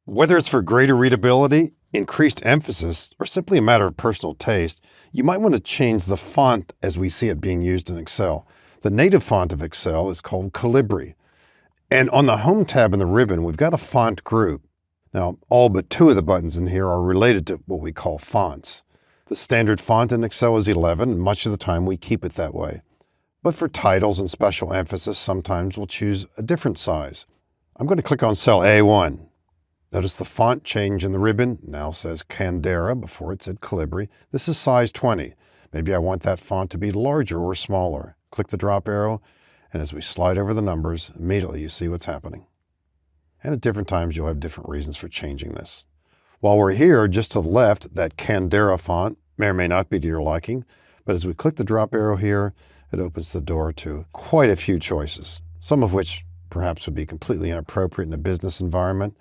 Whether it's for greater readability, increased emphasis, or simply a matter of personal taste, you might want to change the font as we see it being used in Excel. The native font of Excel is called Calibri. And on the Home tab in the ribbon, we've got a font group. Now, all but 2 of the buttons in here are related to what we call fonts. The standard font in Excel is 11, and much of the time we keep it that way. But for titles and special emphasis, sometimes we'll choose a different size. I'm going to click on cell A1. Notice the font change in the ribbon now says Candera. Before it said Calibri. This is size 20. Maybe I want that font to be larger or smaller. Click the drop arrow, and as we slide over the numbers, immediately you see what's happening. And at different times, you'll have different reasons for changing this. While we're here, just to the left, that Candera font may or may not be to your liking, but as we click the drop arrow here, it opens the door to quite a few choices, some of which perhaps would be completely inappropriate in a business environment.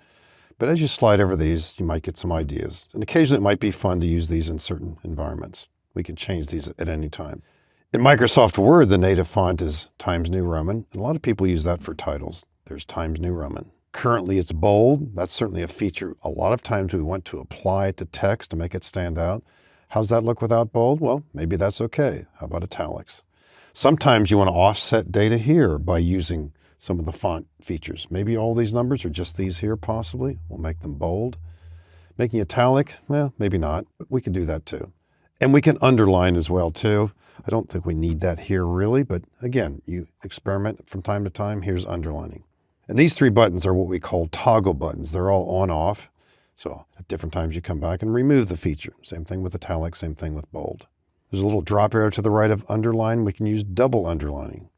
But as you slide over these, you might get some ideas. And occasionally it might be fun to use these in certain environments. We can change these at any time. In Microsoft Word, the native font is Times New Roman. And a lot of people use that for titles. There's Times New Roman. Currently it's bold. That's certainly a feature. A lot of times we want to apply it to text to make it stand out. How's that look without bold? Well, maybe that's okay. How about italics? Sometimes you want to offset data here by using some of the font features. Maybe all these numbers or just these here possibly. We'll make them bold. Making italic, well, maybe not, but we can do that too. And we can underline as well too. I don't think we need that here really, but again, you experiment from time to time. Here's underlining. And these 3 buttons are what we call toggle buttons. They're all on off. So at different times you come back and remove the feature. Same thing with italic, same thing with bold. There's a little drop arrow to the right of underline. We can use double underlining.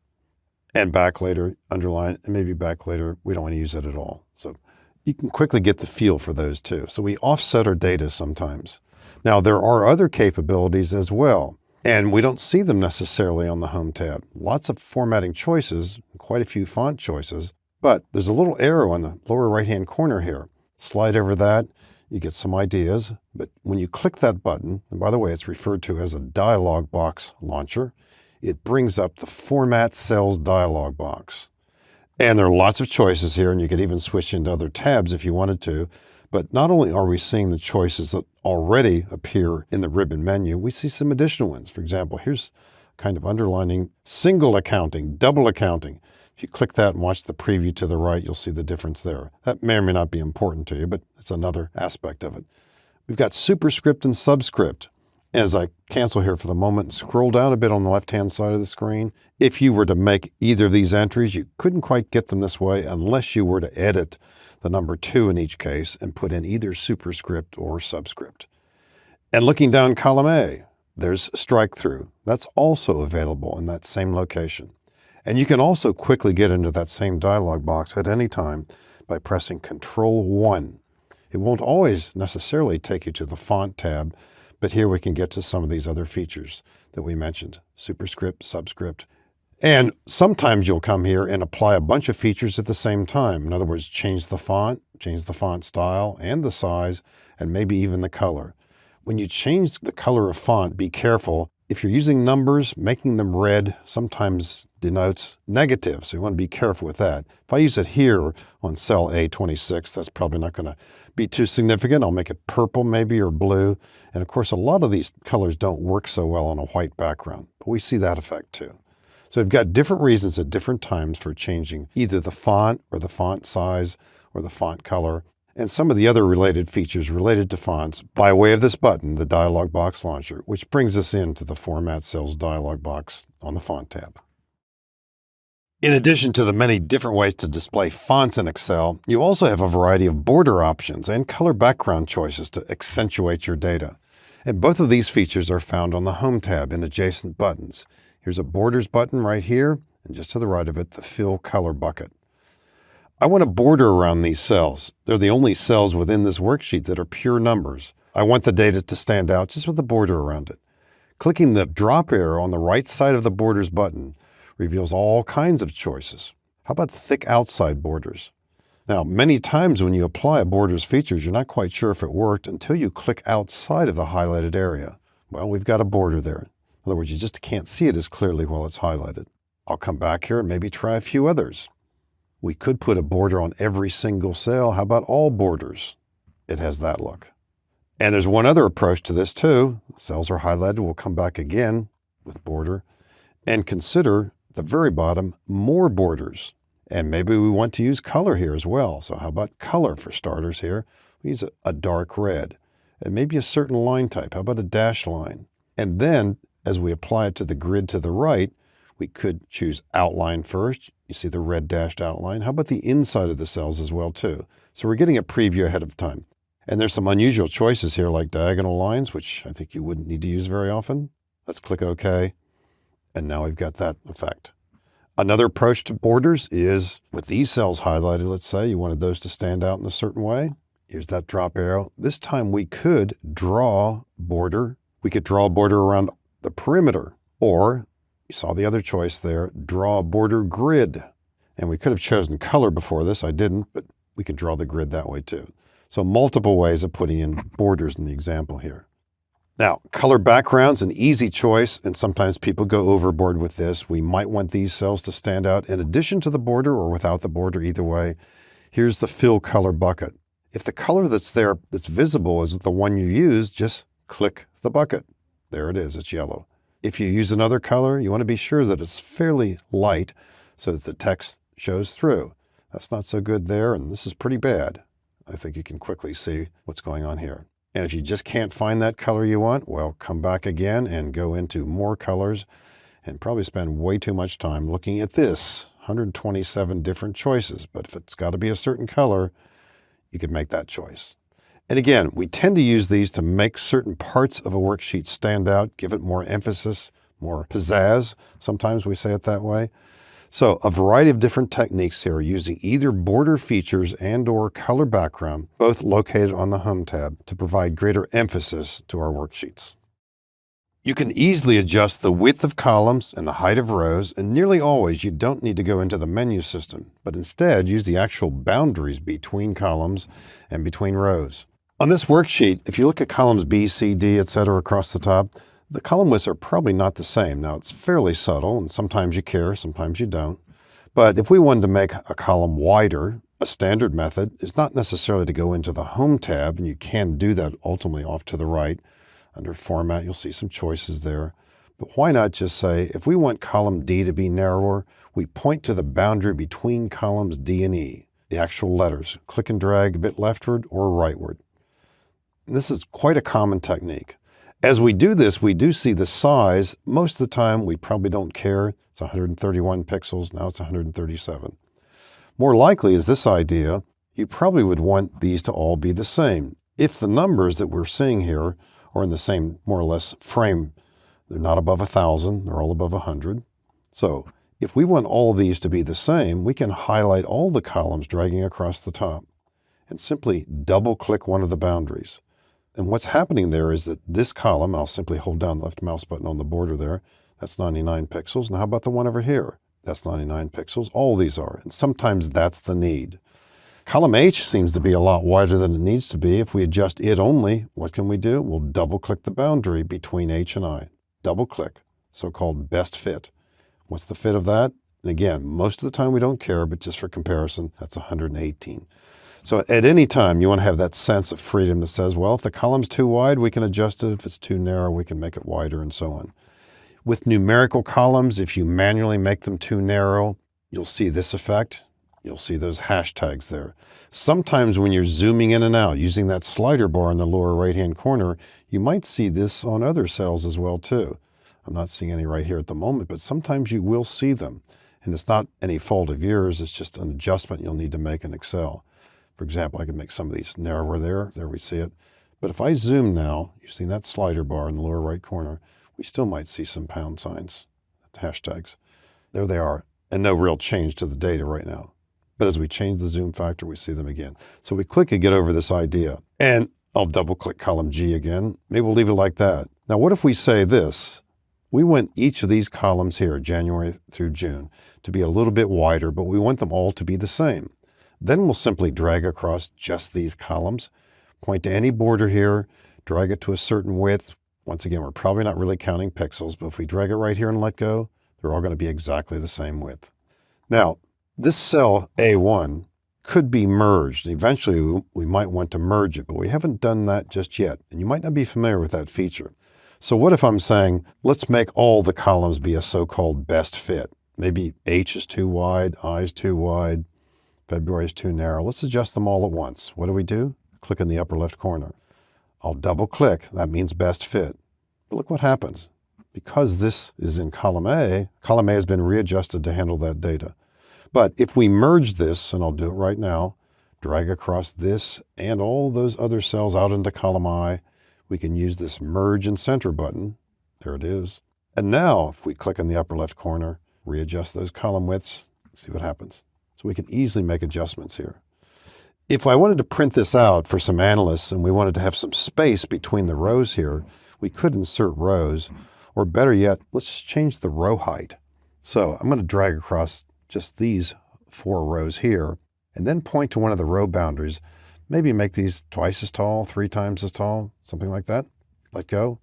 And back later, underline, and maybe back later, we don't want to use it at all. So you can quickly get the feel for those too. So we offset our data sometimes. Now there are other capabilities as well, and we don't see them necessarily on the Home tab. Lots of formatting choices, quite a few font choices, but there's a little arrow in the lower right-hand corner here. Slide over that, you get some ideas, but when you click that button, and by the way, it's referred to as a dialog box launcher, it brings up the Format Cells dialog box. And there are lots of choices here, and you could even switch into other tabs if you wanted to. But not only are we seeing the choices that already appear in the ribbon menu, we see some additional ones. For example, here's kind of underlining single accounting, double accounting. If you click that and watch the preview to the right, you'll see the difference there. That may or may not be important to you, but it's another aspect of it. We've got superscript and subscript. As I cancel here for the moment and scroll down a bit on the left-hand side of the screen, if you were to make either of these entries, you couldn't quite get them this way unless you were to edit the number 2 in each case and put in either superscript or subscript. And looking down column A, there's strike through. That's also available in that same location. And you can also quickly get into that same dialog box at any time by pressing Control 1. It won't always necessarily take you to the font tab, but here we can get to some of these other features that we mentioned, superscript, subscript. And sometimes you'll come here and apply a bunch of features at the same time. In other words, change the font style and the size, and maybe even the color. When you change the color of font, be careful. If you're using numbers, making them red sometimes denotes negative, so you want to be careful with that. If I use it here on cell A26, that's probably not going to be too significant. I'll make it purple maybe or blue. And of course, a lot of these colors don't work so well on a white background, but we see that effect too. So we've got different reasons at different times for changing either the font or the font size or the font color, and some of the other related features related to fonts by way of this button, the dialog box launcher, which brings us into the Format Cells dialog box on the Font tab. In addition to the many different ways to display fonts in Excel, you also have a variety of border options and color background choices to accentuate your data. And both of these features are found on the Home tab in adjacent buttons. Here's a Borders button right here, and just to the right of it, the Fill Color bucket. I want a border around these cells. They're the only cells within this worksheet that are pure numbers. I want the data to stand out just with a border around it. Clicking the drop arrow on the right side of the Borders button reveals all kinds of choices. How about thick outside borders? Now, many times when you apply a borders features, you're not quite sure if it worked until you click outside of the highlighted area. Well, we've got a border there. In other words, you just can't see it as clearly while it's highlighted. I'll come back here and maybe try a few others. We could put a border on every single cell. How about all borders? it has that look. And there's one other approach to this too. Cells are highlighted. We'll come back again with border and consider at the very bottom more borders. And maybe we want to use color here as well. So how about color for starters here? We use a dark red and maybe a certain line type. How about a dash line? And then as we apply it to the grid to the right, we could choose outline first. You see the red dashed outline. How about the inside of the cells as well too? So we're getting a preview ahead of time. And there's some unusual choices here like diagonal lines, which I think you wouldn't need to use very often. Let's click OK. And now we've got that effect. Another approach to borders is with these cells highlighted, let's say you wanted those to stand out in a certain way. Here's that drop arrow. This time we could draw border. We could draw a border around the perimeter, or you saw the other choice there, draw a border grid. And we could have chosen color before this. I didn't, but we can draw the grid that way too. So multiple ways of putting in borders in the example here. Now, color background's an easy choice, and sometimes people go overboard with this. We might want these cells to stand out in addition to the border or without the border, either way. Here's the fill color bucket. If the color that's there that's visible is the one you use, just click the bucket. There it is, it's yellow. If you use another color, you want to be sure that it's fairly light so that the text shows through. That's not so good there, and this is pretty bad. I think you can quickly see what's going on here. And if you just can't find that color you want, well, come back again and go into more colors and probably spend way too much time looking at this. 127 different choices, but if it's got to be a certain color, you could make that choice. And again, we tend to use these to make certain parts of a worksheet stand out, give it more emphasis, more pizzazz. Sometimes we say it that way. So a variety of different techniques here using either border features and or color background, both located on the Home tab to provide greater emphasis to our worksheets. You can easily adjust the width of columns and the height of rows, and nearly always you don't need to go into the menu system, but instead use the actual boundaries between columns and between rows. On this worksheet, if you look at columns B, C, D, etc. across the top, the column widths are probably not the same. Now it's fairly subtle, and sometimes you care, sometimes you don't. But if we wanted to make a column wider, a standard method is not necessarily to go into the Home tab, and you can do that ultimately off to the right. Under Format, you'll see some choices there. But why not just say, if we want column D to be narrower, we point to the boundary between columns D and E, the actual letters. Click and drag a bit leftward or rightward. And this is quite a common technique. As we do this, we do see the size. Most of the time, we probably don't care. It's 131 pixels. Now it's 137. More likely is this idea. You probably would want these to all be the same. If the numbers that we're seeing here are in the same, more or less, frame, they're not above 1,000. They're all above 100. So if we want all of these to be the same, we can highlight all the columns dragging across the top and simply double-click one of the boundaries. And what's happening there is that this column, I'll simply hold down the left mouse button on the border there, that's 99 pixels. Now how about the one over here? That's 99 pixels. All these are, and sometimes that's the need. Column H seems to be a lot wider than it needs to be. If we adjust it only, what can we do? We'll double-click the boundary between H and I. Double-click, so-called best fit. What's the fit of that? And again, most of the time we don't care, but just for comparison, that's 118. So at any time, you want to have that sense of freedom that says, well, if the column's too wide, we can adjust it. If it's too narrow, we can make it wider, and so on. With numerical columns, if you manually make them too narrow, you'll see this effect. You'll see those hashtags there. Sometimes when you're zooming in and out, using that slider bar in the lower right-hand corner, you might see this on other cells as well, too. I'm not seeing any right here at the moment, but sometimes you will see them. And it's not any fault of yours. It's just an adjustment you'll need to make in Excel. For example, I could make some of these narrower there. There we see it. But if I zoom now, using that slider bar in the lower right corner, we still might see some pound signs, hashtags. There they are, and no real change to the data right now. But as we change the zoom factor, we see them again. So we click and get over this idea. And I'll double click column G again. Maybe we'll leave it like that. Now, what if we say this? We want each of these columns here, January through June, to be a little bit wider, but we want them all to be the same. Then we'll simply drag across just these columns, point to any border here, drag it to a certain width. Once again, we're probably not really counting pixels, but if we drag it right here and let go, they're all going to be exactly the same width. Now, this cell A1 could be merged. Eventually, we might want to merge it, but we haven't done that just yet. And you might not be familiar with that feature. So what if I'm saying, let's make all the columns be a so-called best fit? Maybe H is too wide, I is too wide, February is too narrow. Let's adjust them all at once. What do? Click in the upper left corner. I'll double click. That means best fit. But look what happens. Because this is in column A has been readjusted to handle that data. But if we merge this, and I'll do it right now, drag across this and all those other cells out into column I, we can use this merge and center button. There it is. And now if we click in the upper left corner, readjust those column widths, see what happens. So we can easily make adjustments here. If I wanted to print this out for some analysts and we wanted to have some space between the rows here, we could insert rows, or better yet, let's just change the row height. So I'm going to drag across just these 4 rows here, and then point to one of the row boundaries. Maybe make these twice as tall, 3 times as tall, something like that. Let go,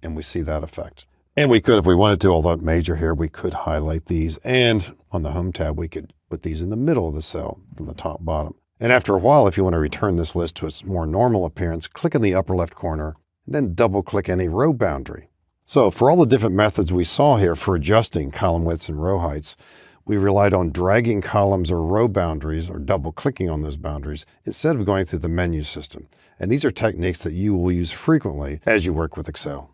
and we see that effect. And we could, if we wanted to, although major here, we could highlight these, and on the Home tab, we could put these in the middle of the cell from the top bottom. And after a while, if you want to return this list to its more normal appearance, click in the upper left corner, and then double-click any row boundary. So for all the different methods we saw here for adjusting column widths and row heights, we relied on dragging columns or row boundaries or double-clicking on those boundaries instead of going through the menu system. And these are techniques that you will use frequently as you work with Excel.